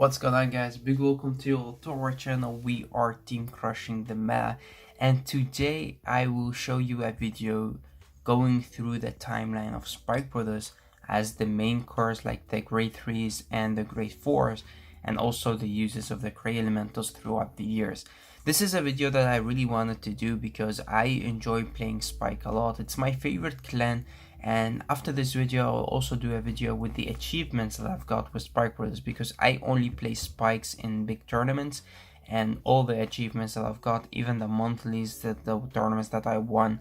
What's going on, guys? Big welcome to our channel. We are team crushing the map, and today I will show you a video going through the timeline of Spike Brothers as the main cars like the grade 3s and the grade 4s, and also the uses of the Cray Elementals throughout the years. This is a video that I really wanted to do because I enjoy playing Spike a lot. It's my favorite clan, and after this video I'll also do a video with the achievements that I've got with Spike Brothers, because I only play Spikes in big tournaments, and all the achievements that I've got, even the monthlies, the tournaments that I won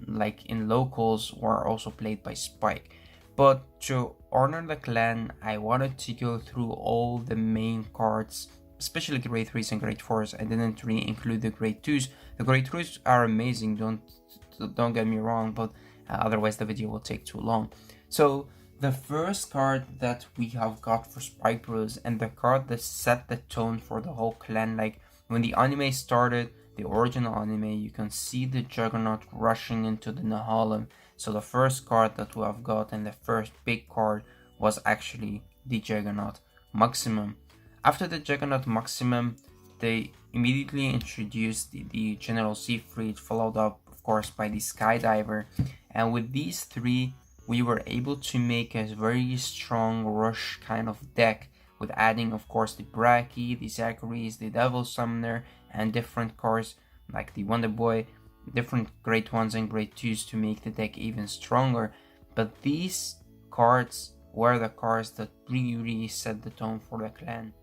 like in locals, were also played by Spike. But to honor the clan, I wanted to go through all the main cards, especially grade 3s and grade 4s. I didn't really include the grade 2s. The grade 2s are amazing, don't get me wrong, but otherwise the video will take too long. So the first card that we have got for Spike Bros, and the card that set the tone for the whole clan, like when the anime started, the original anime, you can see the Juggernaut rushing into the Nahalem. So the first card that we have got, and the first big card, was actually the Juggernaut Maximum. After the Juggernaut Maximum, they immediately introduced the General Siegfried, followed up of course by the Skydiver, and with these three we were able to make a very strong rush kind of deck, with adding of course the Bracky, the Zachary's, the Devil Summoner, and different cards like the Wonder Boy, different grade 1s and grade 2s to make the deck even stronger. But these cards were the cards that really set the tone for the clan.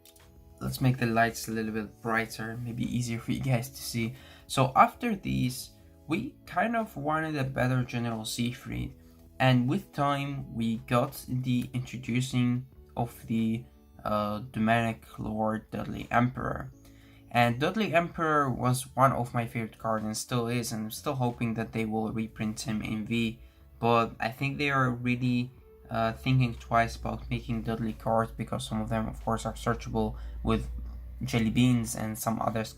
Let's make the lights a little bit brighter, maybe easier for you guys to see. So after these, we kind of wanted a better General Siegfried, and with time we got the introducing of the Demonic Lord Dudley Emperor. And Dudley Emperor was one of my favorite cards and still is, and I'm still hoping that they will reprint him in V, but I think they are really thinking twice about making Dudley cards, because some of them of course are searchable with jelly beans, and some others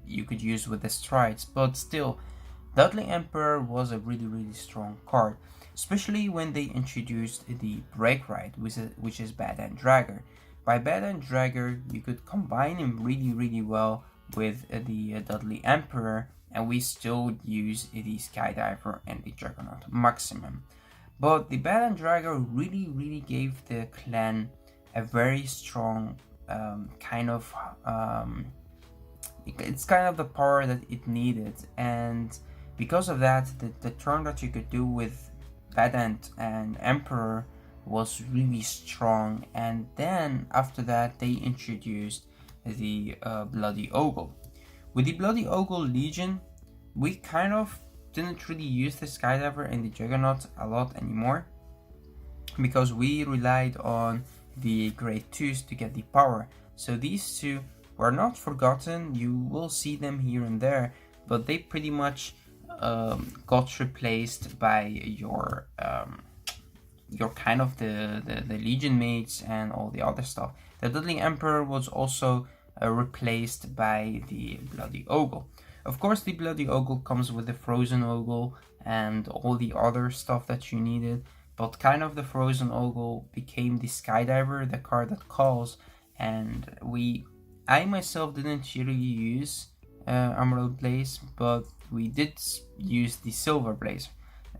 you could use with the strides. But still, Dudley Emperor was a really strong card, especially when they introduced the Break Ride, which is Bad and Dragger. By Bad and Dragger, you could combine him really well with the Dudley Emperor, and we still use the Skydiver and the Juggernaut Maximum. But the Bad and Dragger really gave the clan a very strong kind of it's kind of the power that it needed, and because of that, the turn that you could do with Badant and Emperor was really strong. And then after that they introduced the Bloody Ogle. With the Bloody Ogle Legion, we kind of didn't really use the Skydiver and the Juggernaut a lot anymore, because we relied on the grade 2s to get the power. So these two were not forgotten, you will see them here and there, but they pretty much got replaced by your kind of the Legion mates and all the other stuff. The Dudley Emperor was also replaced by the Bloody Ogle. Of course, the Bloody Ogle comes with the Frozen Ogle and all the other stuff that you needed, but kind of the Frozen Ogle became the Skydiver, the card that calls, and I myself didn't really use Emerald Blaze, but we did use the Silver Blaze,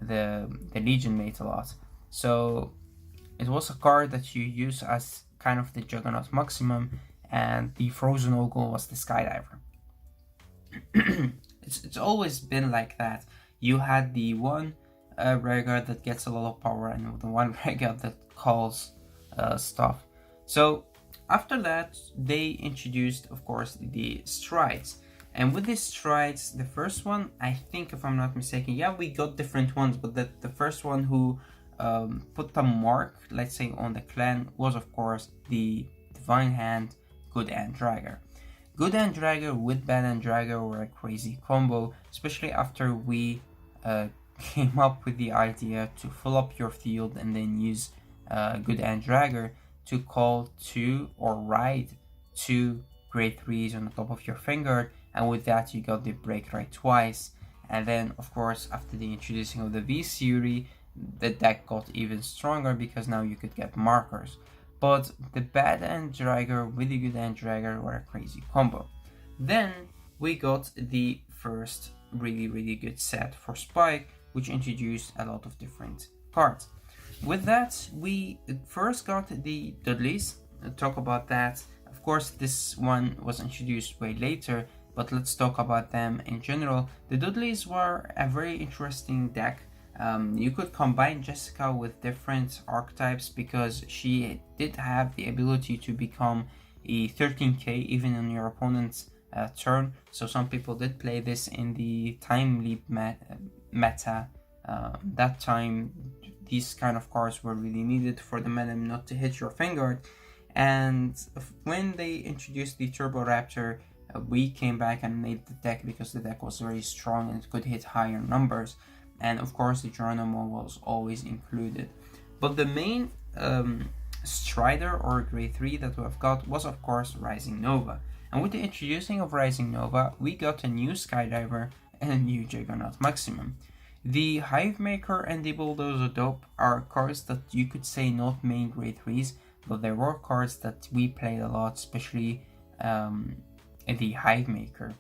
the Legion mate, a lot. So it was a card that you use as kind of the Juggernaut Maximum, and the Frozen Ogle was the Skydiver. It's always been like that. You had the one Rearguard that gets a lot of power, and the one Rearguard that calls stuff. So after that, they introduced, of course, the Strides. And with these Strides, the first one, I think if I'm not mistaken, yeah, we got different ones, but the first one who put a mark, let's say, on the clan was of course the Divine Hand Good and Dragger. Good and Dragger with Bad and Dragger were a crazy combo, especially after we came up with the idea to fill up your field and then use Good and Dragger to call 2 or ride 2 grade 3s on the top of your finger, and with that you got the Break Ride twice. And then of course after the introducing of the V-Series, the deck got even stronger, because now you could get markers. but the bad and dragger with the good and dragger were a crazy combo. Then we got the first really good set for Spike, which introduced a lot of different cards. With that, we first got the Dudleys. Talk about that. Of course, this one was introduced way later, but let's talk about them in general. The Dudleys were a very interesting deck. You could combine Jessica with different archetypes because she did have the ability to become a 13k even on your opponent's turn. So some people did play this in the time leap meta. That time, these kind of cards were really needed for the meta not to hit your Vanguard. And when they introduced the Turbo Raptor, we came back and made the deck because the deck was very strong and it could hit higher numbers. And of course the Geronimo was always included. But the main Strider or Grade 3 that we've got was of course Rising Nova. And with the introducing of Rising Nova, we got a new Skydiver and a new Juggernaut Maximum. The Hivemaker and the Bulldozer Dope are cards that you could say not main Grade 3s, but there were cards that we played a lot, especially the Hivemaker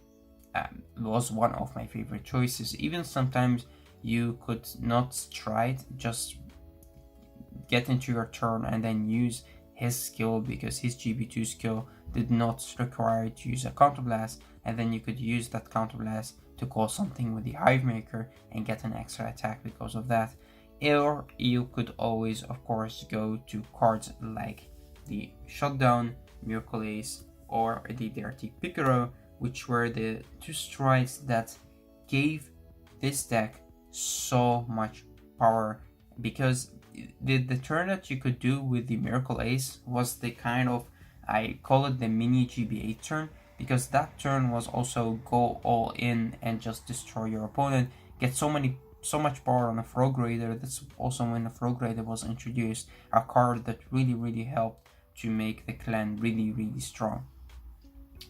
was one of my favorite choices. Even sometimes you could not try it, just get into your turn and then use his skill because his GB2 skill did not require you to use a counterblast, and then you could use that counterblast to call something with the Hivemaker and get an extra attack because of that. Or you could always of course go to cards like the Shutdown, Miracle Ace, or the Dirty Picaro, which were the two strides that gave this deck so much power, because the turn that you could do with the Miracle Ace was the kind of, I call it the mini GBA turn, because that turn was also go all in and just destroy your opponent, get so much power on a Frog Raider. That's also when the Frog Raider was introduced, a card that really helped to make the clan really strong.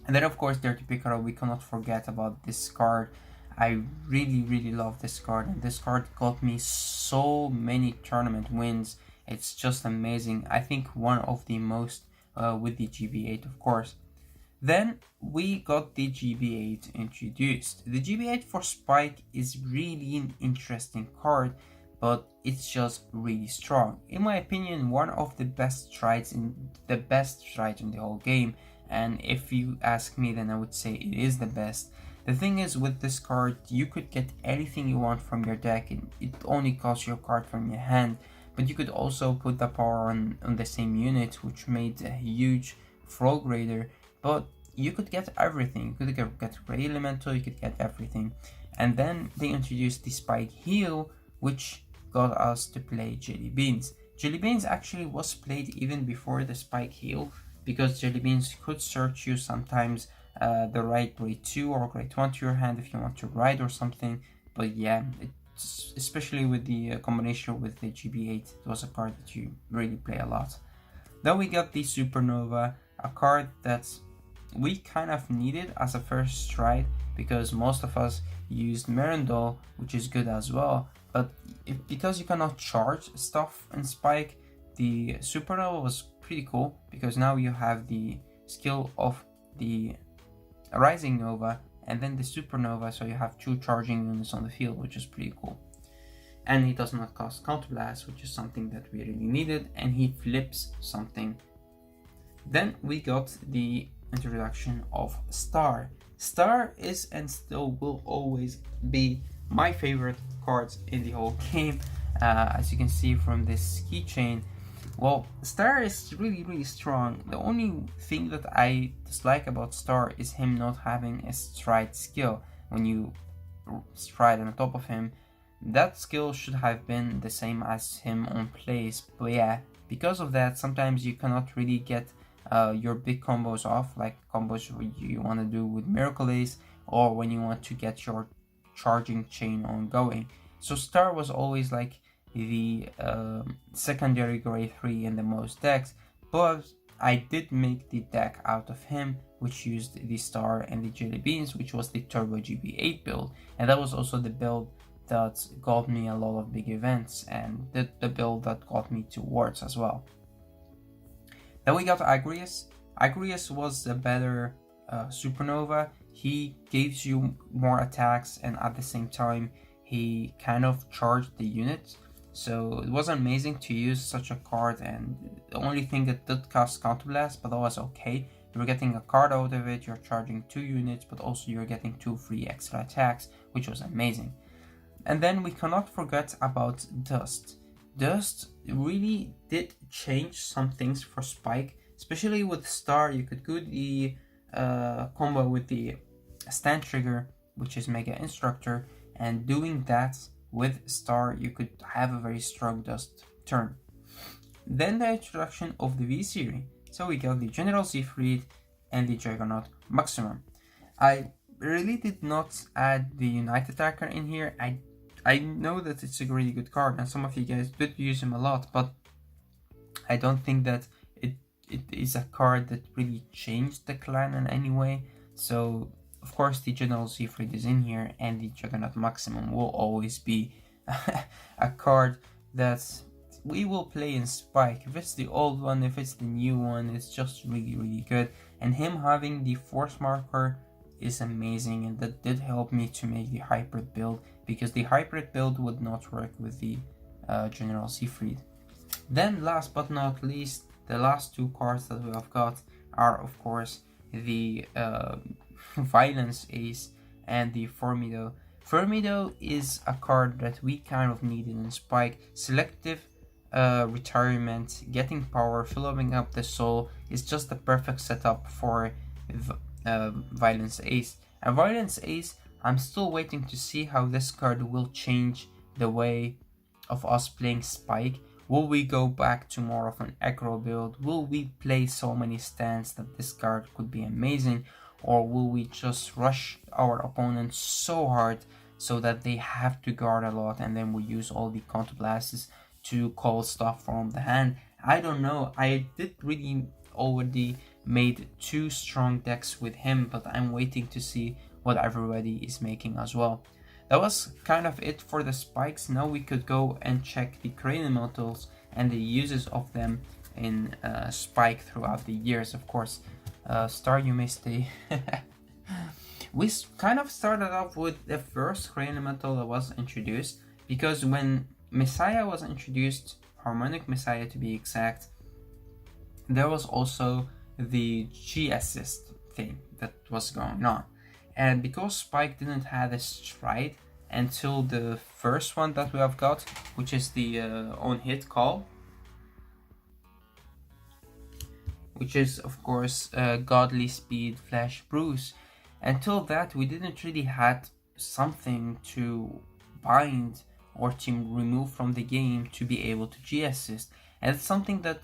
And then of course Dirty Picaro, we cannot forget about this card. I really love this card, and this card got me so many tournament wins. It's just amazing. I think one of the most with the GB8 of course. Then we got the GB8 introduced. The GB8 for Spike is really an interesting card, but it's just really strong. In my opinion, one of the best strides in the whole game. And if you ask me, then I would say it is the best. The thing is, with this card, you could get anything you want from your deck, and it only costs your card from your hand. But you could also put the power on the same unit, which made a huge Frog Raider. But you could get everything. You could get Ray Elemental, you could get everything. And then they introduced the Spike Heal, which got us to play Jelly Beans. Jelly Beans actually was played even before the Spike Heal, because Jelly Beans could search you sometimes the right grade 2 or grade 1 to your hand if you want to ride or something. But yeah, especially with the combination with the GB8, it was a card that you really play a lot. Then we got the Supernova, a card that we kind of needed as a first stride, because most of us used Merendol, which is good as well. But because you cannot charge stuff in Spike, the Supernova was pretty cool, because now you have the skill of the Rising Nova and then the Supernova, so you have two charging units on the field, which is pretty cool. And he does not cost Counterblast, which is something that we really needed, and he flips something. Then we got the introduction of Star. Star is and still will always be my favorite cards in the whole game. As you can see from this keychain, well, Star is really strong. The only thing that I dislike about Star is him not having a stride skill. When you stride on top of him, that skill should have been the same as him on place. But yeah, because of that, sometimes you cannot really get your big combos off, like combos you want to do with Miracle Ace, or when you want to get your charging chain ongoing. So Star was always like the secondary grade 3 in the most decks, but I did make the deck out of him, which used the Star and the Jelly Beans, which was the Turbo GB8 build, and that was also the build that got me a lot of big events, and the build that got me to Worlds as well. Then we got Agrius. Agrius was a better supernova. He gives you more attacks, and at the same time he kind of charged the unit, so it was amazing to use such a card. And the only thing that did cost counterblast, but that was okay. You're getting a card out of it, you're charging 2 units, but also you're getting 2 free extra attacks, which was amazing. And then we cannot forget about Dust. Dust really did change some things for Spike, especially with Star. You could do the combo with the stand trigger, which is Mega Instructor, and doing that with Star, you could have a very strong Dust turn. Then the introduction of the V series. So we got the General Siegfried and the Juggernaut Maximum. I really did not add the Unite Attacker in here. I know that it's a really good card, and some of you guys did use him a lot, but I don't think that it is a card that really changed the clan in any way. So of course the General Siegfried is in here, and the Juggernaut Maximum will always be a card that we will play in Spike. If it's the old one, if it's the new one, it's just really good. And him having the force marker is amazing, and that did help me to make the hybrid build, because the hybrid build would not work with the General Siegfried. Then last but not least, the last 2 cards that we have got are of course the Violence Ace and the Formido. Formido is a card that we kind of needed in Spike. Selective retirement, getting power, filling up the soul is just the perfect setup for Violence Ace. And Violence Ace, I'm still waiting to see how this card will change the way of us playing Spike. Will we go back to more of an aggro build? Will we play so many stands that this card could be amazing? Or will we just rush our opponents so hard so that they have to guard a lot, and then we use all the counter blasts to call stuff from the hand? I don't know. I did really already made 2 strong decks with him, but I'm waiting to see what everybody is making as well. That was kind of it for the Spikes. Now we could go and check the crane metals and the uses of them in Spike throughout the years. Of course, Star, you may stay. We kind of started off with the first crane metal that was introduced, because when Messiah was introduced, Harmonic Messiah to be exact, there was also the G assist thing that was going on. And because Spike didn't have a stride until the first one that we have got, which is the on hit call, which is of course Godly Speed Flash Bruce. Until that, we didn't really had something to bind or to remove from the game to be able to G assist, and it's something that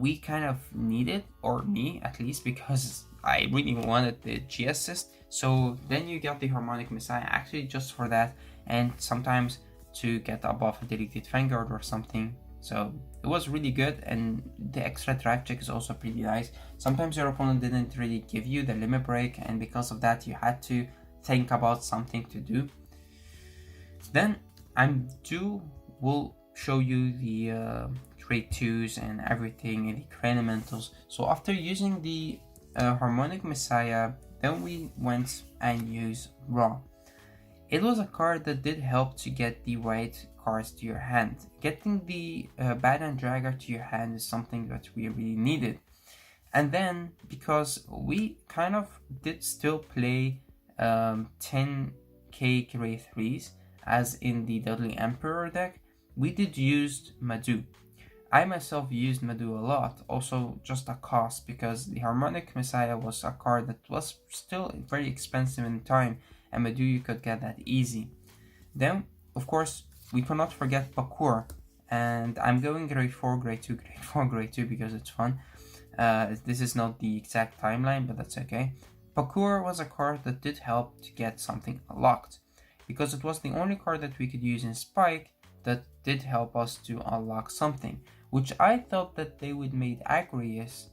we kind of needed, or me at least, because I really wanted the G assist. So then you got the Harmonic Messiah actually just for that, and sometimes to get above a deleted Vanguard or something. So it was really good, and the extra drive check is also pretty nice. Sometimes your opponent didn't really give you the limit break, and because of that you had to think about something to do. Then will show you the trade 2s and everything, and the Cranimentals. So after using the Harmonic Messiah, then we went and used Raw. It was a card that did help to get the right cards to your hand. Getting the Badan Dragger to your hand is something that we really needed. And then, because we kind of did still play 10k grade 3s, as in the Deadly Emperor deck, we did use Madu. I myself used Madu a lot, also just a cost, because the Harmonic Messiah was a card that was still very expensive in time, and Madu you could get that easy. Then, of course, we cannot forget Parkour, and I'm going grade 4, grade 2, grade 4, grade 2 because it's fun. This is not the exact timeline, but that's okay. Parkour was a card that did help to get something unlocked, because it was the only card that we could use in Spike that did help us to unlock something, which I thought that they would make Agrius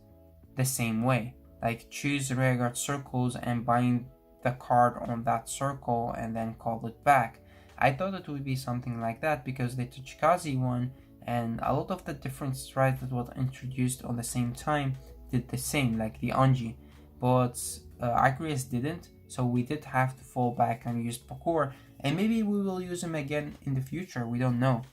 the same way, like choose rearguard circles and bind the card on that circle and then call it back. I thought it would be something like that, because the Tochikaze one and a lot of the different strides that was introduced on the same time did the same, like the Anji, but Agrias didn't, so we did have to fall back and use Pakor, and maybe we will use him again in the future, we don't know.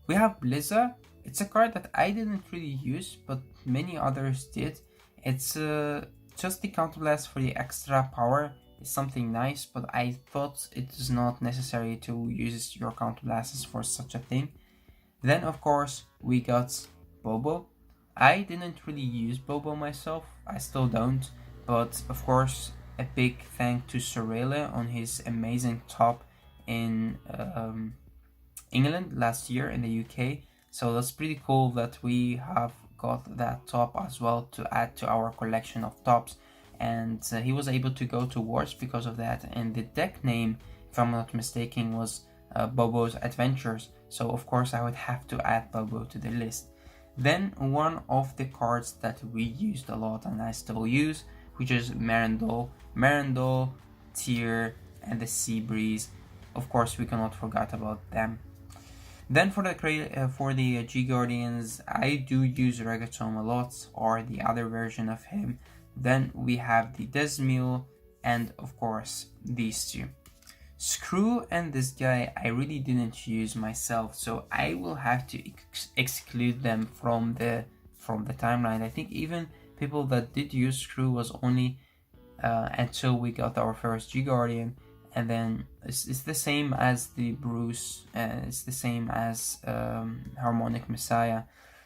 We have Blizza. It's a card that I didn't really use, but many others did. It's just the counterblast for the extra power is something nice, but I thought it is not necessary to use your counterblasts for such a thing. Then of course we got Bobo. I didn't really use Bobo myself, I still don't, but of course a big thank to Sorele on his amazing top in England last year in the UK. So that's pretty cool that we have got that top as well to add to our collection of tops, and he was able to go to Wars because of that, and the deck name, if I'm not mistaken, was Bobo's Adventures, so of course I would have to add Bobo to the list. Then one of the cards that we used a lot and I still use, which is Marindol, Tyr, and the Sea Breeze. Of course we cannot forget about them. Then for the G Guardians, I do use Reggaeton a lot, or the other version of him. Then we have the Desmil, and of course these two. Screw and this guy I really didn't use myself, so I will have to exclude them from the timeline. I think even people that did use Screw was only until we got our first G Guardian. And then it's the same as the Bruce, it's the same as Harmonic Messiah.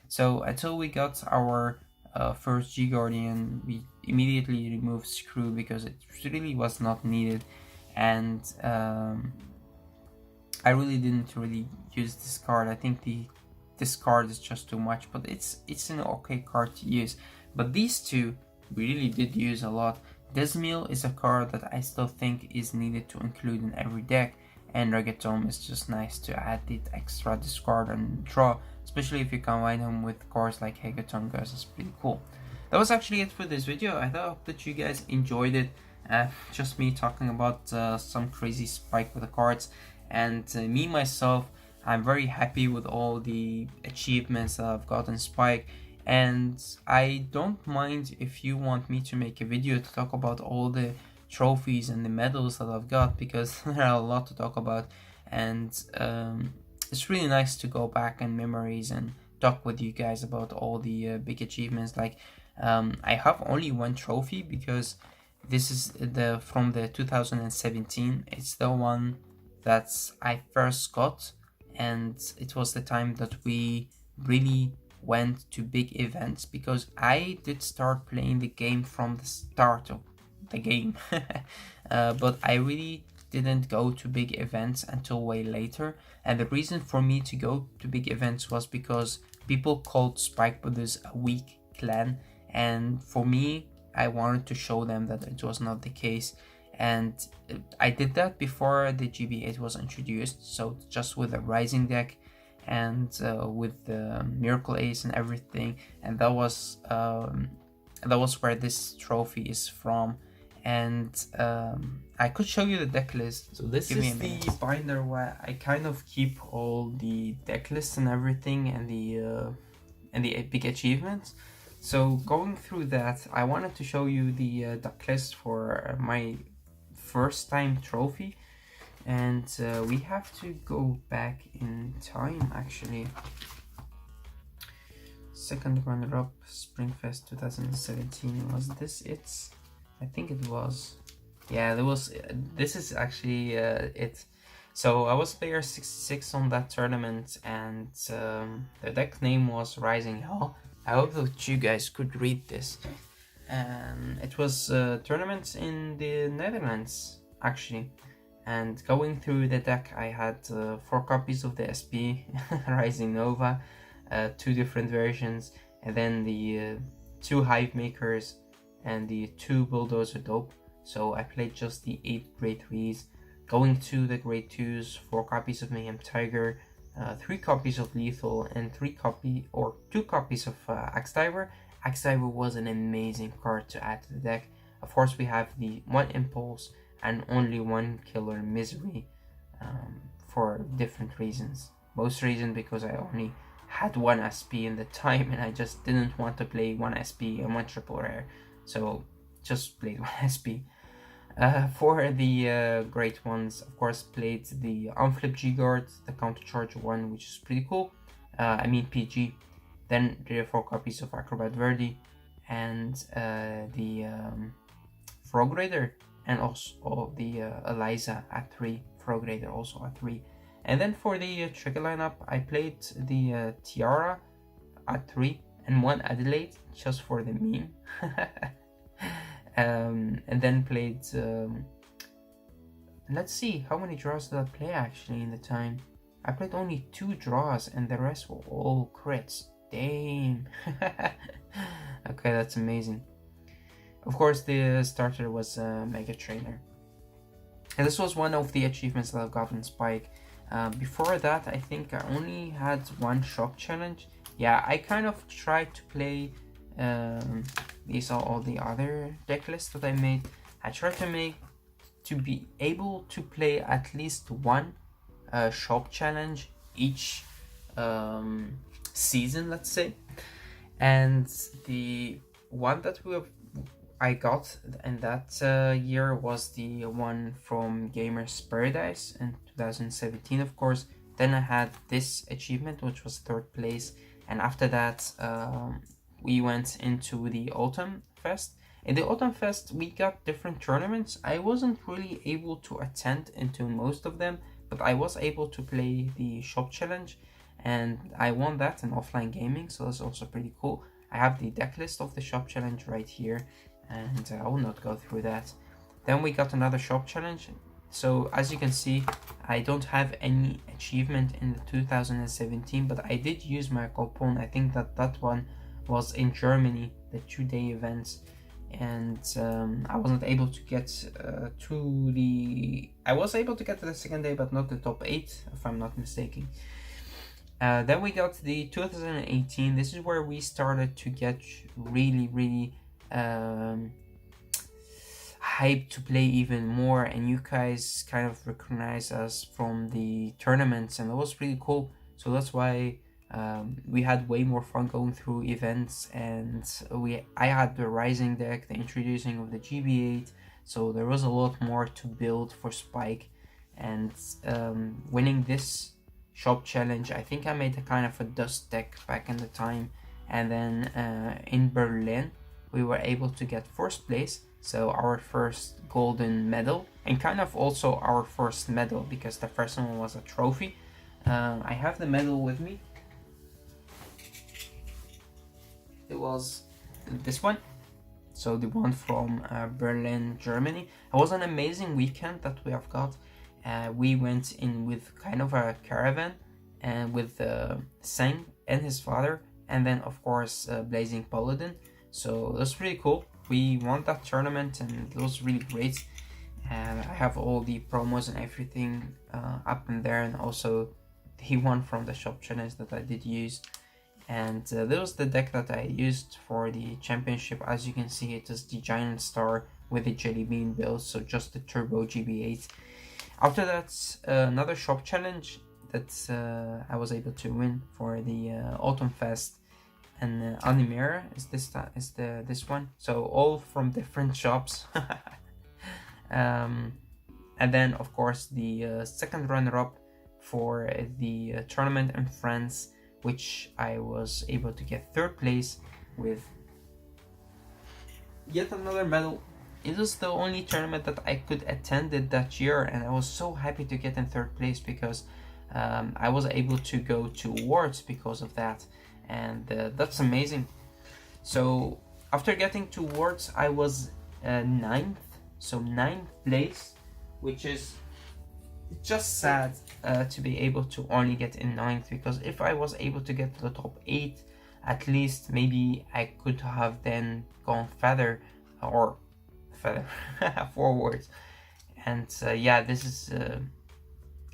So until we got our first G Guardian, we immediately removed Screw because it really was not needed, and I really didn't use this card. I think this card is just too much, but it's an okay card to use. But these two we really did use a lot. Desmil is a card that I still think is needed to include in every deck, and Reggaeton is just nice to add the extra discard and draw, especially if you combine them with cards like Hegaton, guys. It's pretty cool. That was actually it for this video. I hope that you guys enjoyed it. Just me talking about some crazy spike with the cards, and me myself, I'm very happy with all the achievements that I've got in Spike. And I don't mind if you want me to make a video to talk about all the trophies and the medals that I've got, because there are a lot to talk about, and it's really nice to go back in memories and talk with you guys about all the big achievements. Like I have only one trophy because this is from the 2017. It's the one that I first got, and it was the time that we really went to big events, because I did start playing the game from the start of the game but I really didn't go to big events until way later, and the reason for me to go to big events was because people called Spike Brothers a weak clan, and for me I wanted to show them that it was not the case. And I did that before the GB8 was introduced, so just with a Rising deck and with the Miracle Ace and everything, and that was where this trophy is from. And I could show you the deck list. So this is the binder where I kind of keep all the deck lists and everything, and the big achievements. So going through that, I wanted to show you the deck list for my first time trophy. And we have to go back in time actually. Second runner-up, Springfest 2017. Was this it? I think it was. Yeah, there was. This is actually it. So I was player 66 on that tournament, and the deck name was Rising Hell. I hope that you guys could read this. It was a tournament in the Netherlands actually. And going through the deck, I had 4 copies of the SP Rising Nova, 2 different versions, and then the 2 Hive Makers and the 2 Bulldozer Dope. So I played just the 8 grade 3s. Going to the grade 2s, 4 copies of Mayhem Tiger, 3 copies of Lethal, and 2 copies of Axe Diver. Axe Diver was an amazing card to add to the deck. Of course, we have the 1 Impulse and only 1 Killer Misery for different reasons. Most reason because I only had one SP in the time, and I just didn't want to play one SP and one triple rare, so just played one SP. For the great ones, of course, played the Unflip G-Guard, the countercharge one, which is pretty cool. I mean PG. Then there are 4 copies of Acrobat Verdi, and the Frog Raider, and also the Eliza at 3, Frog Raider also at 3. And then for the trigger lineup, I played the Tiara at 3 and 1 Adelaide just for the meme. And then played, let's see, how many draws did I play actually in the time? I played only 2 draws and the rest were all crits. Damn. Okay, that's amazing. Of course, the starter was Mega Trainer. And this was one of the achievements that I've got in Spike. Before that, I think I only had one shop challenge. Yeah, I kind of tried to play, these are all the other deck lists that I made. I tried to be able to play at least one shop challenge each season, let's say. And the one that I got in that year was the one from Gamers Paradise in 2017, of course. Then I had this achievement, which was 3rd place, and after that we went into the Autumn Fest. In the Autumn Fest we got different tournaments. I wasn't really able to attend into most of them, but I was able to play the shop challenge, and I won that in offline gaming, so that's also pretty cool. I have the deck list of the shop challenge right here, and I will not go through that. Then we got another shop challenge. So as you can see, I don't have any achievement in the 2017, but I did use my coupon. I think that one was in Germany, the 2-day events, and I wasn't able to get to the... I was able to get to the 2nd day, but not the top 8, if I'm not mistaken. Then we got the 2018. This is where we started to get really hyped to play even more, and you guys kind of recognize us from the tournaments, and it was pretty cool. So that's why we had way more fun going through events, and I had the Rising deck, the introducing of the GB8, so there was a lot more to build for Spike. And winning this shop challenge, I think I made a kind of a dust deck back in the time, and then in Berlin we were able to get 1st place, so our first golden medal, and kind of also our first medal, because the first one was a trophy. I have the medal with me. It was this one, so the one from Berlin, Germany. It was an amazing weekend that we have got. We went in with kind of a caravan, and with Sang and his father, and then of course Blazing Paladin. So it was pretty cool. We won that tournament, and it was really great. And I have all the promos and everything up in there, and also the one from the shop challenge that I did use. And that was the deck that I used for the championship. As you can see, it is the Giant Star with the Jelly Bean build, so just the Turbo GB8. After that, another shop challenge that I was able to win for the Autumn Fest, and Animera is this one. So all from different shops. And then of course the second runner-up for the tournament in France, which I was able to get 3rd place with yet another medal. It was the only tournament that I could attend that year, and I was so happy to get in 3rd place, because I was able to go to awards because of that, and that's amazing. So after getting to awards, I was 9th, so 9th place, which is just sad to be able to only get in 9th, because if I was able to get to the top 8, at least maybe I could have then gone further forwards. And yeah, this is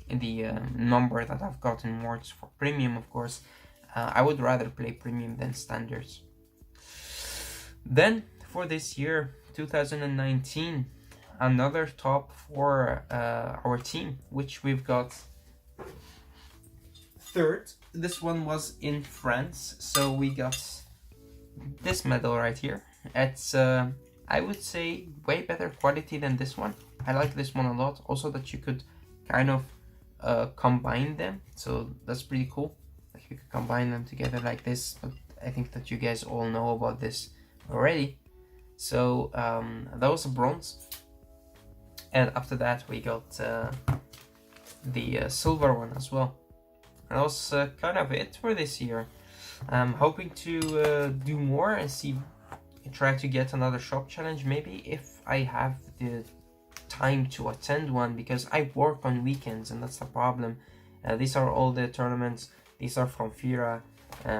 the number that I've gotten awards for premium. Of course, I would rather play premium than standards. Then for this year, 2019, another top for our team, which we've got third. This one was in France, so we got this medal right here. It's I would say way better quality than this one. I like this one a lot. Also that you could kind of combine them, so that's pretty cool. Like you could combine them together like this, but I think that you guys all know about this already. So that was a bronze, and after that we got the silver one as well. And that was kind of it for this year. I'm hoping to do more and try to get another shop challenge, maybe if I have the time to attend one, because I work on weekends and that's the problem. These are all the tournaments. These are from Fira.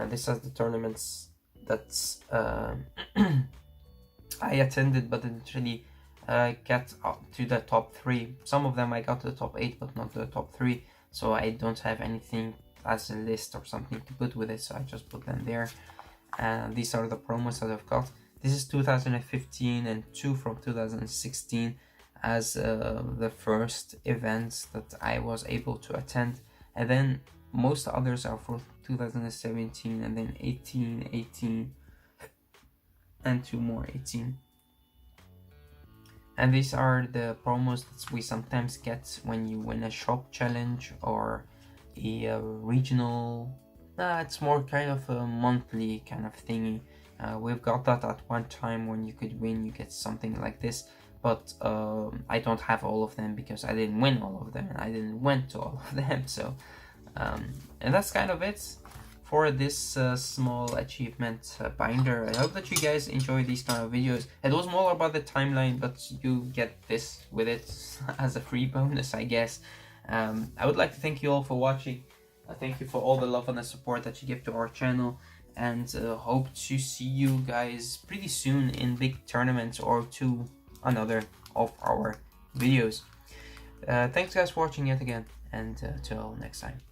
These are the tournaments that I attended but didn't really get up to the top 3. Some of them I got to the top 8 but not the top 3, so I don't have anything as a list or something to put with it, so I just put them there. These are the promos that I've got. This is 2015 and 2 from 2016 as the first events that I was able to attend, and then most others are for 2017 and then 18 and 2 more 18. And these are the promos that we sometimes get when you win a shop challenge or a regional. It's more kind of a monthly kind of thingy. We've got that at one time when you could win, you get something like this, but I don't have all of them because I didn't win all of them and I didn't went to all of them. So and that's kind of it for this small achievement binder. I hope that you guys enjoy these kind of videos. It was more about the timeline, but you get this with it as a free bonus, I guess. I would like to thank you all for watching. Thank you for all the love and the support that you give to our channel, and hope to see you guys pretty soon in big tournaments or to another of our videos. Thanks guys for watching yet again, and till next time.